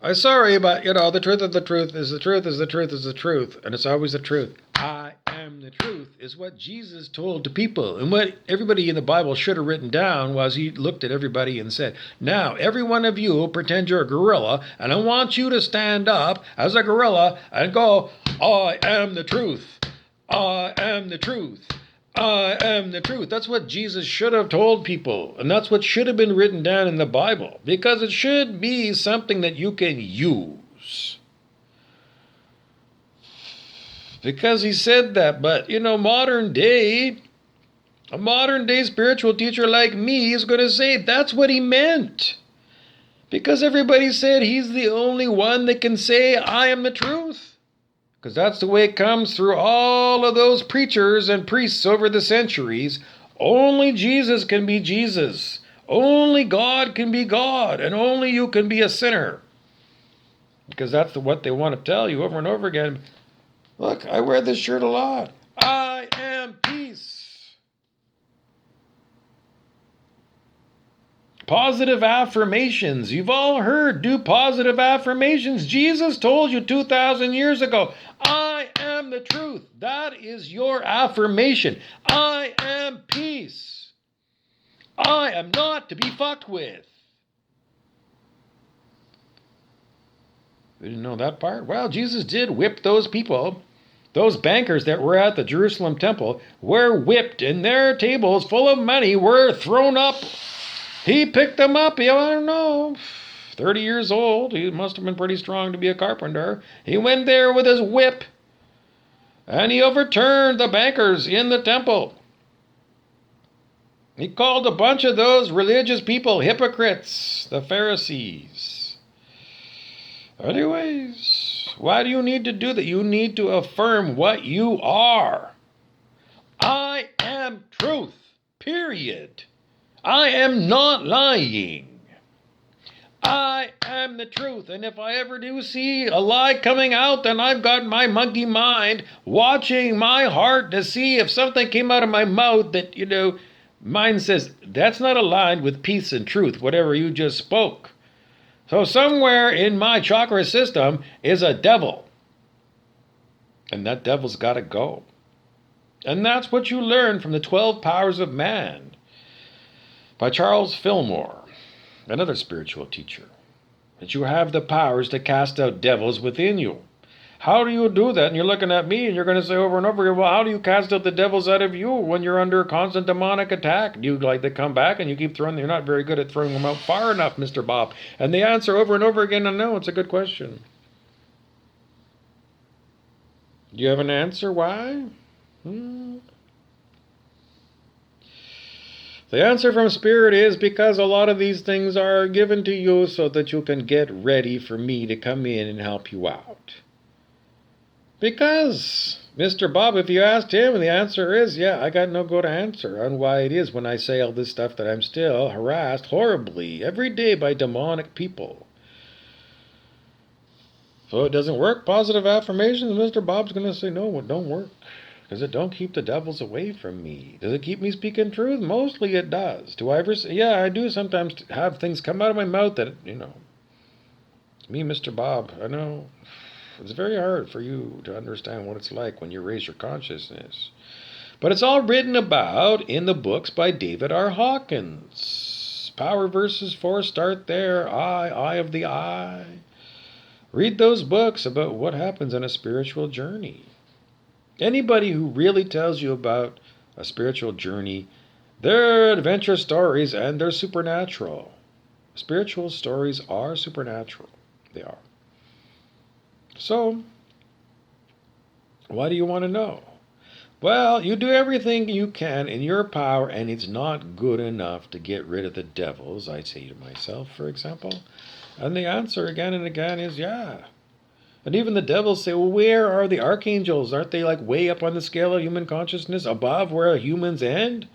I'm sorry, but the truth of the truth is the truth is the truth is the truth, and it's always the truth. I am the truth is what Jesus told to people, and what everybody in the Bible should have written down was he looked at everybody and said, "Now, every one of you pretend you're a gorilla, and I want you to stand up as a gorilla and go, I am the truth. I am the truth. I am the truth." That's what Jesus should have told people. And that's what should have been written down in the Bible. Because it should be something that you can use. Because he said that. But, a modern day spiritual teacher like me is going to say that's what he meant. Because everybody said he's the only one that can say, I am the truth. Because that's the way it comes through all of those preachers and priests over the centuries. Only Jesus can be Jesus. Only God can be God. And only you can be a sinner. Because that's what they want to tell you over and over again. Look, I wear this shirt a lot. I am peace. Positive affirmations. You've all heard, do positive affirmations. Jesus told you 2,000 years ago, I am the truth. That is your affirmation. I am peace. I am not to be fucked with. You didn't know that part? Well, Jesus did whip those people. Those bankers that were at the Jerusalem temple were whipped, and their tables full of money were thrown up. He picked them up. I don't know, 30 years old. He must have been pretty strong to be a carpenter. He went there with his whip, and he overturned the bankers in the temple. He called a bunch of those religious people hypocrites, the Pharisees. Anyways, why do you need to do that? You need to affirm what you are. I am truth, period. I am not lying. I am the truth. And if I ever do see a lie coming out, then I've got my monkey mind watching my heart to see if something came out of my mouth that, mine says, that's not aligned with peace and truth, whatever you just spoke. So somewhere in my chakra system is a devil. And that devil's got to go. And that's what you learn from the 12 Powers of Man by Charles Fillmore, another spiritual teacher, that you have the powers to cast out devils within you. How do you do that? And you're looking at me and you're going to say over and over again, well, how do you cast out the devils out of you when you're under constant demonic attack? Do you they come back and you keep throwing, you're not very good at throwing them out far enough, Mr. Bob. And the answer over and over again, no, it's a good question. Do you have an answer why? The answer from Spirit is because a lot of these things are given to you so that you can get ready for me to come in and help you out. Because, Mr. Bob, if you asked him, the answer is, yeah, I got no good answer on why it is when I say all this stuff that I'm still harassed horribly every day by demonic people. So it doesn't work. Positive affirmations, Mr. Bob's going to say, no, it don't work. Because it don't keep the devils away from me. Does it keep me speaking truth? Mostly it does. Do I ever say, yeah, I do sometimes have things come out of my mouth that, me, Mr. Bob, I know it's very hard for you to understand what it's like when you raise your consciousness. But it's all written about in the books by David R. Hawkins. Power versus Force, start there. Eye of the eye. Read those books about what happens in a spiritual journey. Anybody who really tells you about a spiritual journey, they're adventure stories and they're supernatural. Spiritual stories are supernatural. They are. So, why do you want to know? Well, you do everything you can in your power, and it's not good enough to get rid of the devils, I say to myself, for example. And the answer again and again is yeah. And even the devils say, well, where are the archangels? Aren't they way up on the scale of human consciousness, above where humans end?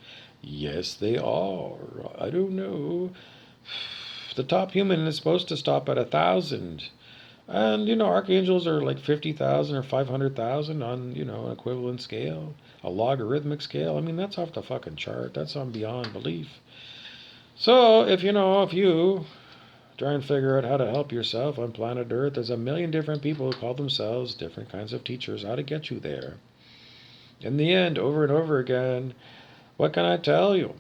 Yes, they are. I don't know. The top human is supposed to stop at 1,000. And, archangels are 50,000 or 500,000 on, an equivalent scale, a logarithmic scale. I mean, that's off the fucking chart. That's on beyond belief. So, if you Try and figure out how to help yourself on planet Earth. There's a million different people who call themselves different kinds of teachers. How to get you there. In the end, over and over again, what can I tell you?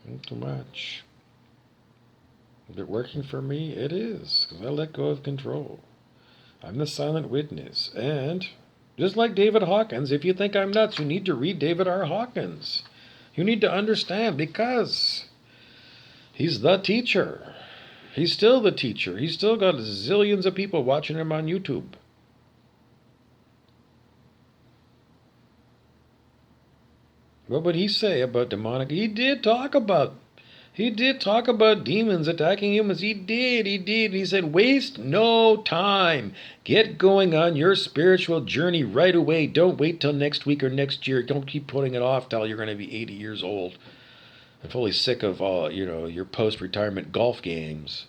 Not too much. Is it working for me? It is, because I let go of control. I'm the silent witness. And just like David Hawkins, if you think I'm nuts, you need to read David R. Hawkins. You need to understand, because he's the teacher. He's still the teacher. He's still got zillions of people watching him on YouTube. What would he say about demonic? He did talk about demons attacking humans. He did. He said, waste no time. Get going on your spiritual journey right away. Don't wait till next week or next year. Don't keep putting it off till you're going to be 80 years old and fully sick of all, your post-retirement golf games.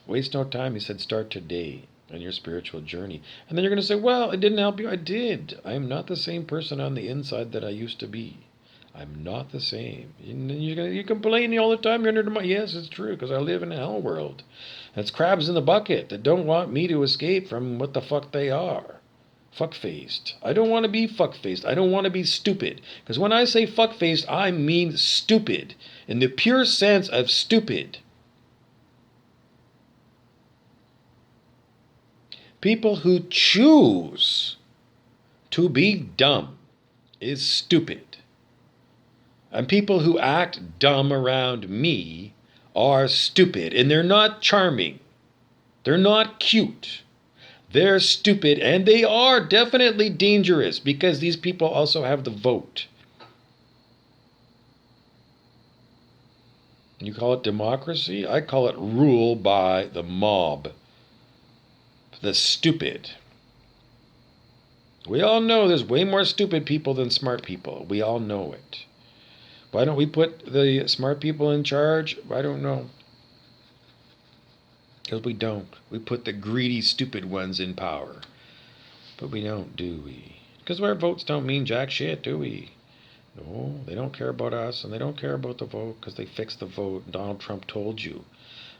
Waste no time. He said, start today on your spiritual journey. And then you're going to say, well, it didn't help you. I did. I am not the same person on the inside that I used to be. I'm not the same. You complain all the time. You're under my... Yes, it's true, because I live in a hell world. It's crabs in the bucket that don't want me to escape from what the fuck they are. Fuck-faced. I don't want to be fuck-faced. I don't want to be stupid. Because when I say fuck-faced, I mean stupid. In the pure sense of stupid. People who choose to be dumb is stupid. And people who act dumb around me are stupid. And they're not charming. They're not cute. They're stupid. And they are definitely dangerous, because these people also have the vote. You call it democracy? I call it rule by the mob. The stupid. We all know there's way more stupid people than smart people. We all know it. Why don't we put the smart people in charge? I don't know. Because we don't. We put the greedy, stupid ones in power. But we don't, do we? Because our votes don't mean jack shit, do we? No, they don't care about us, and they don't care about the vote, because they fixed the vote. Donald Trump told you.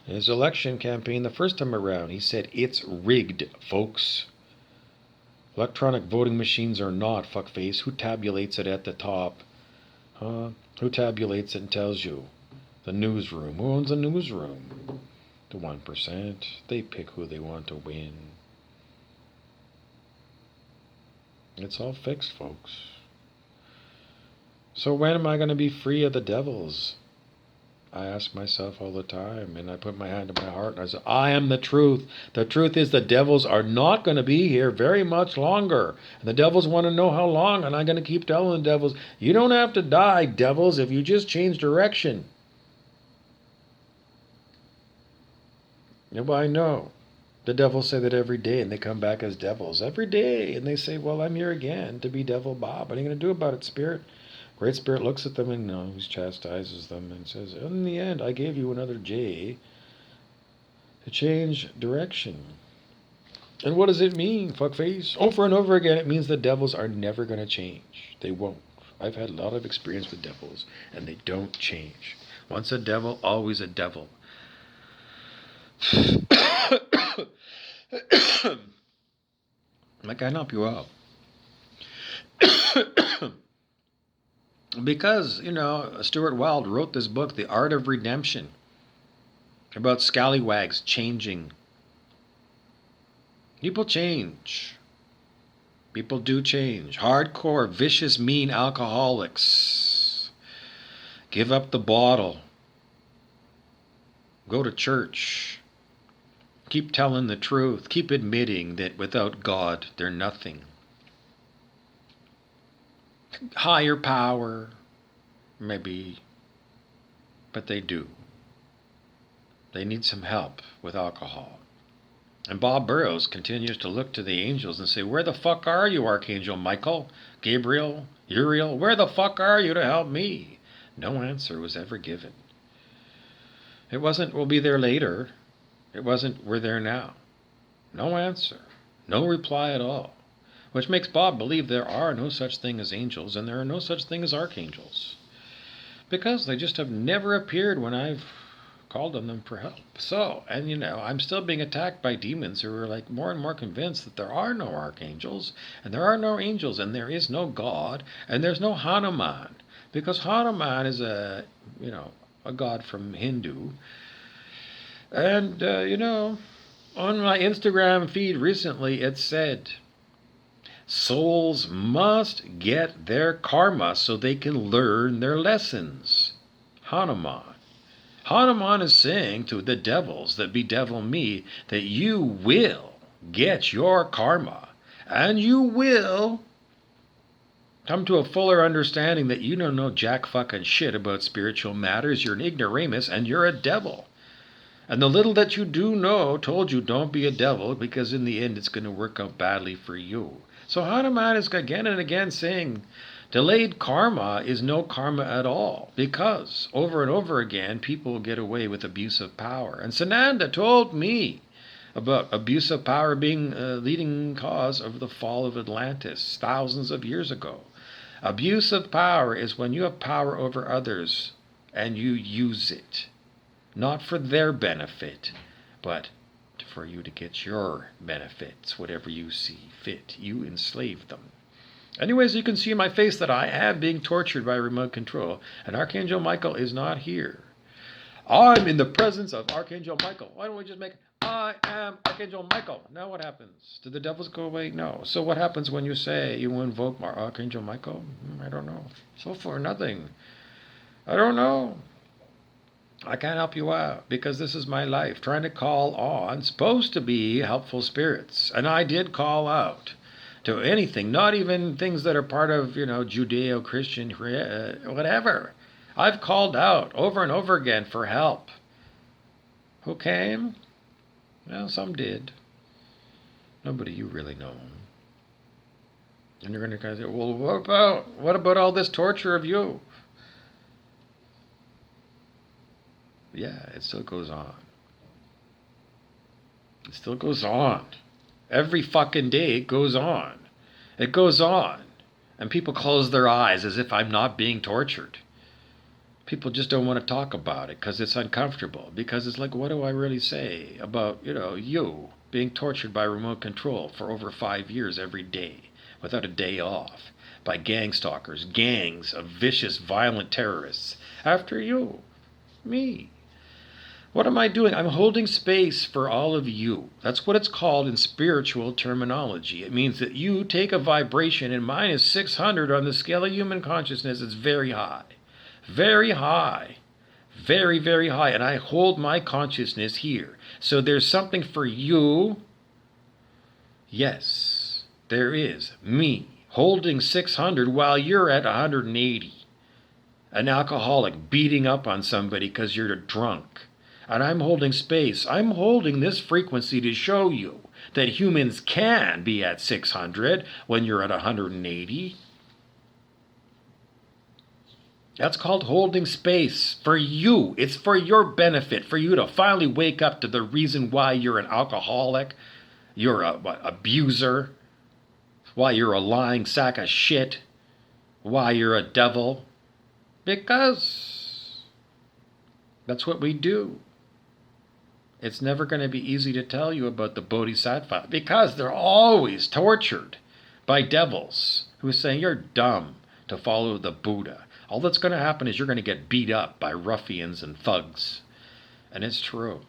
In his election campaign the first time around, he said, it's rigged, folks. Electronic voting machines are not, fuckface. Who tabulates it at the top? Huh? Who tabulates it and tells you? The newsroom. Who owns the newsroom? The 1%. They pick who they want to win. It's all fixed, folks. So when am I going to be free of the devils? I ask myself all the time, and I put my hand to my heart, and I say, I am the truth. The truth is the devils are not going to be here very much longer. And the devils want to know how long, and I'm going to keep telling the devils, you don't have to die, devils, if you just change direction. And I know. The devils say that every day, and they come back as devils every day, and they say, well, I'm here again to be Devil Bob. What are you going to do about it, Spirit? Great Spirit looks at them and he chastises them and says, in the end, I gave you another J to change direction. And what does it mean, fuckface? Over and over again, it means the devils are never going to change. They won't. I've had a lot of experience with devils, and they don't change. Once a devil, always a devil. I can help you out. Because, Stuart Wilde wrote this book, The Art of Redemption, about scallywags changing. People change. People do change. Hardcore, vicious, mean alcoholics give up the bottle. Go to church. Keep telling the truth. Keep admitting that without God, they're nothing. Higher power, maybe, but they do. They need some help with alcohol. And Bob Burrows continues to look to the angels and say, where the fuck are you, Archangel Michael, Gabriel, Uriel? Where the fuck are you to help me? No answer was ever given. It wasn't, we'll be there later. It wasn't, we're there now. No answer. No reply at all. Which makes Bob believe there are no such thing as angels, and there are no such thing as archangels. because they just have never appeared when I've called on them for help. So, and I'm still being attacked by demons who are like more and more convinced that there are no archangels, and there are no angels, and there is no God, and there's no Hanuman. Because Hanuman is a god from Hindu. And, on my Instagram feed recently, it said, souls must get their karma so they can learn their lessons. Hanuman. Hanuman is saying to the devils that bedevil me that you will get your karma and you will come to a fuller understanding that you don't know jack fucking shit about spiritual matters. You're an ignoramus and you're a devil. And the little that you do know told you don't be a devil because in the end it's going to work out badly for you. So Hanuman is again and again saying delayed karma is no karma at all because over and over again people get away with abuse of power. And Sananda told me about abuse of power being a leading cause of the fall of Atlantis thousands of years ago. Abuse of power is when you have power over others and you use it. Not for their benefit, but for you to get your benefits, whatever you see fit. You enslave them. Anyways, you can see in my face that I am being tortured by remote control, and Archangel Michael is not here. I'm in the presence of Archangel Michael. Why don't we just make I am Archangel Michael? Now what happens? Do the devils go away? No. So what happens when you say you invoke Archangel Michael? I don't know. So far, nothing. I don't know. I can't help you out because this is my life, trying to call on supposed to be helpful spirits. And I did call out to anything, not even things that are part of, Judeo-Christian, whatever. I've called out over and over again for help. Who came? Well, some did. Nobody you really know. And you're going to say, well, what about all this torture of you? Yeah, it still goes on. It still goes on. Every fucking day it goes on. It goes on. And people close their eyes as if I'm not being tortured. People just don't want to talk about it because it's uncomfortable. Because it's like, what do I really say about, you being tortured by remote control for over 5 years every day without a day off by gang stalkers, gangs of vicious, violent terrorists after you, me. What am I doing? I'm holding space for all of you. That's what it's called in spiritual terminology. It means that you take a vibration, and mine is 600 on the scale of human consciousness. It's very high. Very high. Very, very high. And I hold my consciousness here. So there's something for you. Yes, there is. Me holding 600 while you're at 180. An alcoholic beating up on somebody because you're drunk. And I'm holding space. I'm holding this frequency to show you that humans can be at 600 when you're at 180. That's called holding space for you. It's for your benefit, for you to finally wake up to the reason why you're an alcoholic, you're a abuser, why you're a lying sack of shit, why you're a devil. Because that's what we do. It's never going to be easy to tell you about the Bodhisattva because they're always tortured by devils who are saying you're dumb to follow the Buddha. All that's going to happen is you're going to get beat up by ruffians and thugs. And it's true.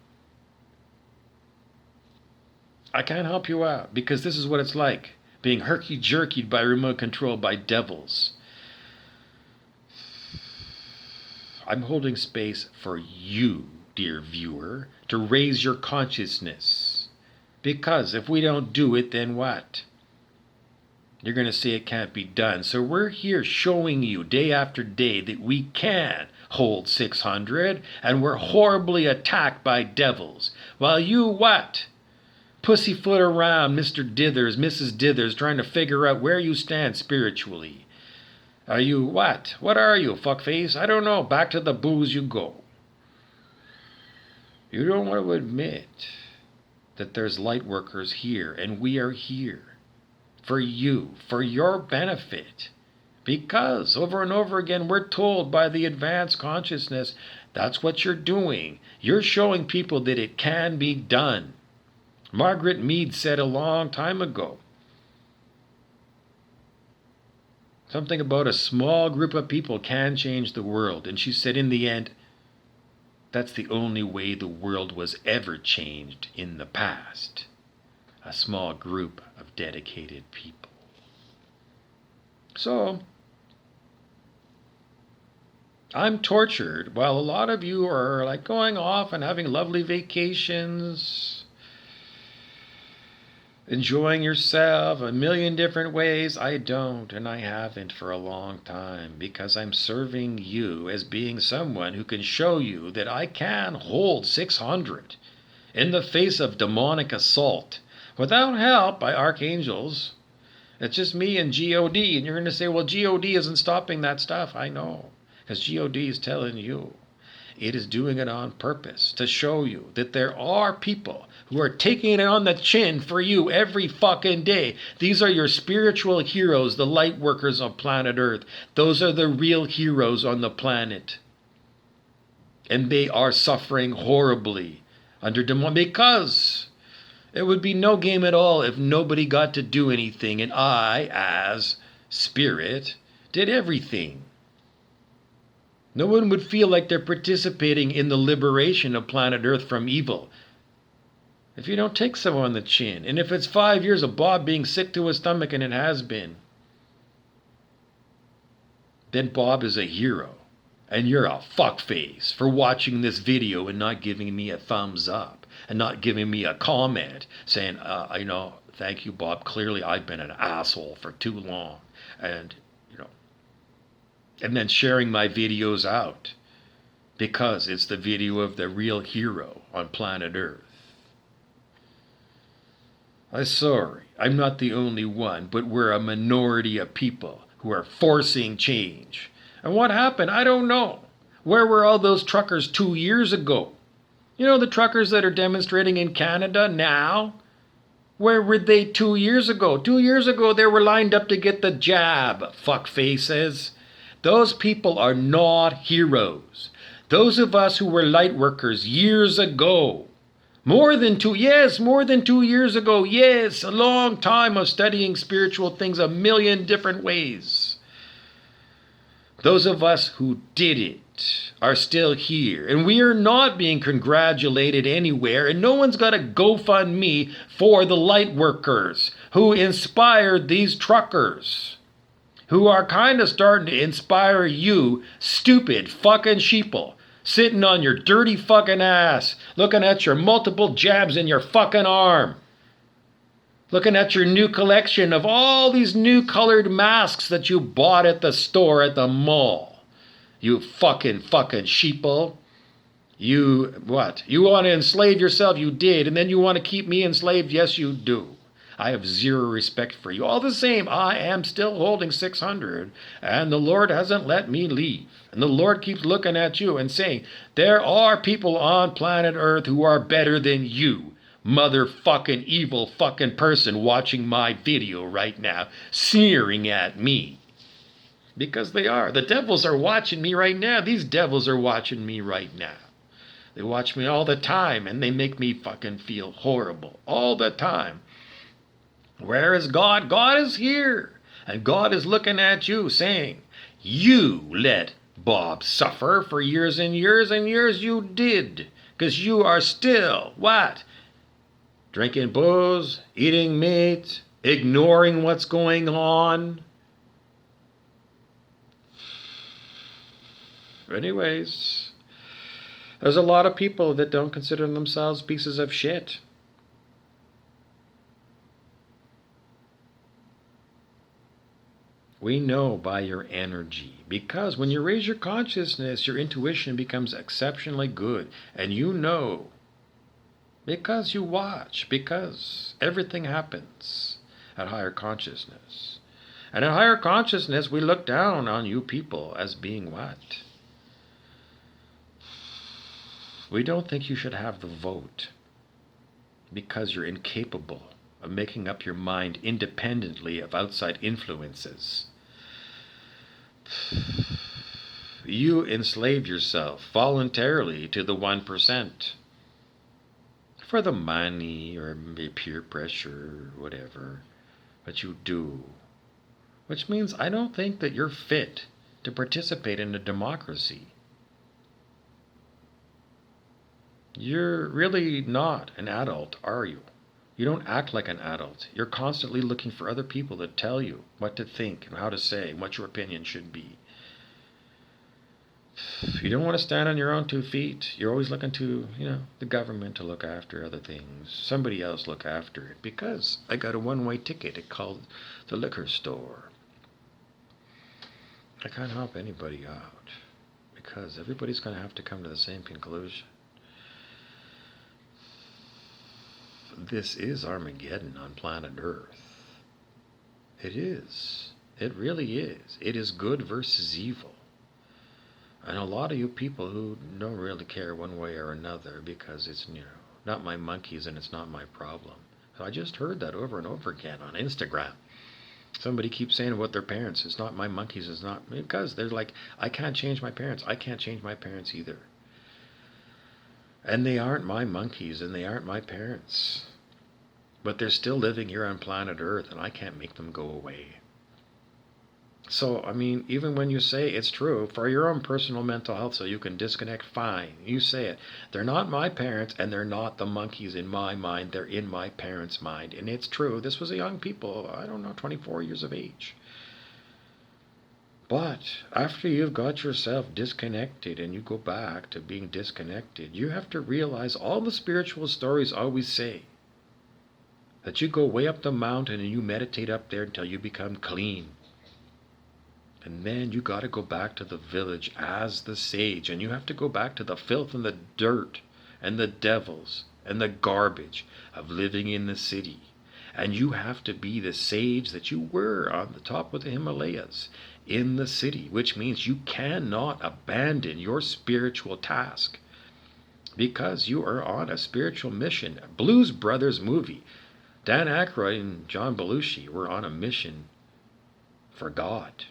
I can't help you out because this is what it's like being herky-jerkied by remote control by devils. I'm holding space for you, dear viewer, to raise your consciousness. Because if we don't do it, then what? You're going to say it can't be done. So we're here showing you day after day that we can hold 600, and we're horribly attacked by devils. While you what? Pussyfoot around Mr. Dithers, Mrs. Dithers, trying to figure out where you stand spiritually. Are you what? What are you, fuckface? I don't know. Back to the booze you go. You don't want to admit that there's light workers here, and we are here for you, for your benefit. Because over and over again we're told by the advanced consciousness, that's what you're doing. You're showing people that it can be done. Margaret Mead said a long time ago something about a small group of people can change the world. And she said in the end, that's the only way the world was ever changed in the past. A small group of dedicated people. So, I'm tortured while a lot of you are like going off and having lovely vacations, enjoying yourself a million different ways. I don't, and I haven't for a long time, because I'm serving you as being someone who can show you that I can hold 600 in the face of demonic assault without help by archangels. It's just me and G.O.D. And you're going to say, well, G.O.D. isn't stopping that stuff. I know, because G.O.D. is telling you. It is doing it on purpose to show you that there are people who are taking it on the chin for you every fucking day. These are your spiritual heroes, the light workers on planet Earth. Those are the real heroes on the planet. And they are suffering horribly under demon, because it would be no game at all if nobody got to do anything and I, as spirit, did everything. No one would feel like they're participating in the liberation of planet Earth from evil if you don't take someone on the chin. And if it's 5 years of Bob being sick to his stomach, and it has been, then Bob is a hero. And you're a fuckface for watching this video and not giving me a thumbs up and not giving me a comment saying, thank you, Bob. Clearly I've been an asshole for too long. And then sharing my videos out because it's the video of the real hero on planet Earth. I'm sorry, I'm not the only one, but we're a minority of people who are forcing change. And what happened? I don't know. Where were all those truckers 2 years ago? You know, the truckers that are demonstrating in Canada now? Where were they 2 years ago? 2 years ago, they were lined up to get the jab, fuckfaces. Those people are not heroes. Those of us who were light workers years ago, more than 2 years ago, yes, a long time of studying spiritual things a million different ways. Those of us who did it are still here, and we are not being congratulated anywhere, and no one's got a GoFundMe for the light workers who inspired these truckers, who are kind of starting to inspire you, stupid fucking sheeple, sitting on your dirty fucking ass, looking at your multiple jabs in your fucking arm, looking at your new collection of all these new colored masks that you bought at the store at the mall. You fucking sheeple. You what? You want to enslave yourself? You did. And then you want to keep me enslaved? Yes, you do. I have zero respect for you. All the same, I am still holding 600, and the Lord hasn't let me leave. And the Lord keeps looking at you and saying, there are people on planet Earth who are better than you, motherfucking evil fucking person watching my video right now, sneering at me. Because they are. The devils are watching me right now. These devils are watching me right now. They watch me all the time, and they make me fucking feel horrible all the time. Where is God? God is here. And God is looking at you saying, you let Bob suffer for years and years and years. You did. Because you are still, what? Drinking booze, eating meat, ignoring what's going on. Anyways, there's a lot of people that don't consider themselves pieces of shit. We know by your energy, because when you raise your consciousness, your intuition becomes exceptionally good, and you know, because you watch, because everything happens at higher consciousness. And at higher consciousness, we look down on you people as being what? We don't think you should have the vote, because you're incapable of making up your mind independently of outside influences. You enslave yourself voluntarily to the 1% for the money or maybe peer pressure or whatever, but you do. Which means I don't think that you're fit to participate in a democracy. You're really not an adult, are you? You don't act like an adult. You're constantly looking for other people to tell you what to think and how to say and what your opinion should be. You don't want to stand on your own 2 feet. You're always looking to, the government to look after other things. Somebody else look after it because I got a one-way ticket called the liquor store. I can't help anybody out because everybody's going to have to come to the same conclusion. This is Armageddon on planet Earth. It is. It really is. It is good versus evil. And a lot of you people who don't really care one way or another because it's, not my monkeys and it's not my problem. I just heard that over and over again on Instagram. Somebody keeps saying about their parents, it's not my monkeys, it's not, because they're like, I can't change my parents. I can't change my parents either. And they aren't my monkeys and they aren't my parents. But they're still living here on planet Earth and I can't make them go away. So, even when you say it's true, for your own personal mental health so you can disconnect, fine. You say it. They're not my parents and they're not the monkeys in my mind. They're in my parents' mind. And it's true. This was a young people, 24 years of age. But after you've got yourself disconnected and you go back to being disconnected, you have to realize all the spiritual stories always say that you go way up the mountain and you meditate up there until you become clean. And then you got to go back to the village as the sage. And you have to go back to the filth and the dirt and the devils and the garbage of living in the city. And you have to be the sage that you were on the top of the Himalayas in the city. Which means you cannot abandon your spiritual task. Because you are on a spiritual mission. Blues Brothers movie. Dan Aykroyd and John Belushi were on a mission for God.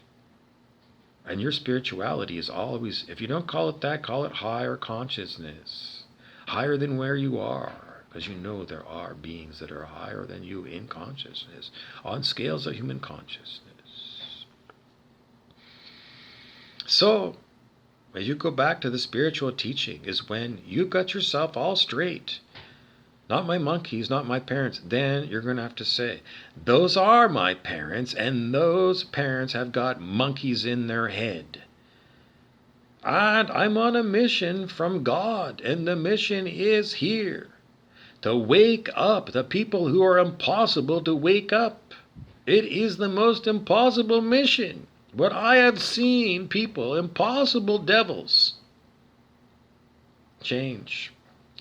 And your spirituality is always, if you don't call it that, call it higher consciousness. Higher than where you are. Because there are beings that are higher than you in consciousness. On scales of human consciousness. So, as you go back to the spiritual teaching is when you got yourself all straight. Not my monkeys, not my parents. Then you're going to have to say, those are my parents, and those parents have got monkeys in their head. And I'm on a mission from God, and the mission is here. To wake up the people who are impossible to wake up. It is the most impossible mission. But I have seen people, impossible devils, change.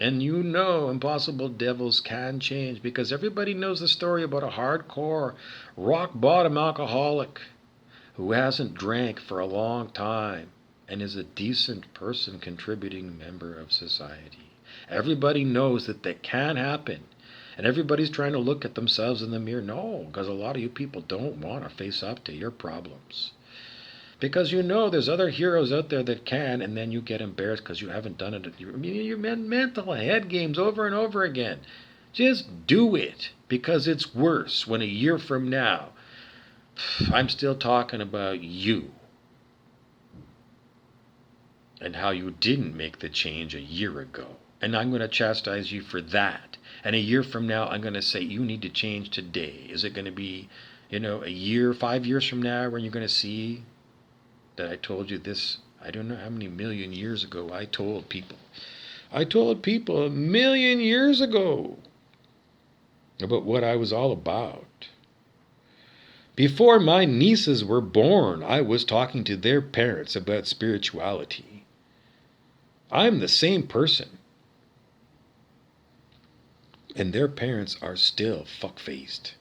And impossible devils can change because everybody knows the story about a hardcore, rock-bottom alcoholic who hasn't drank for a long time and is a decent person, contributing member of society. Everybody knows that can happen. And everybody's trying to look at themselves in the mirror. No, because a lot of you people don't want to face up to your problems. Because there's other heroes out there that can, and then you get embarrassed because you haven't done it. You're mental head games over and over again. Just do it, because it's worse when a year from now, I'm still talking about you and how you didn't make the change a year ago. And I'm going to chastise you for that. And a year from now, I'm going to say, you need to change today. Is it going to be, a year, 5 years from now when you're going to see that I told you this? I don't know how many million years ago I told people. I told people 1 million years ago about what I was all about. Before my nieces were born, I was talking to their parents about spirituality. I'm the same person. And their parents are still fuck-faced.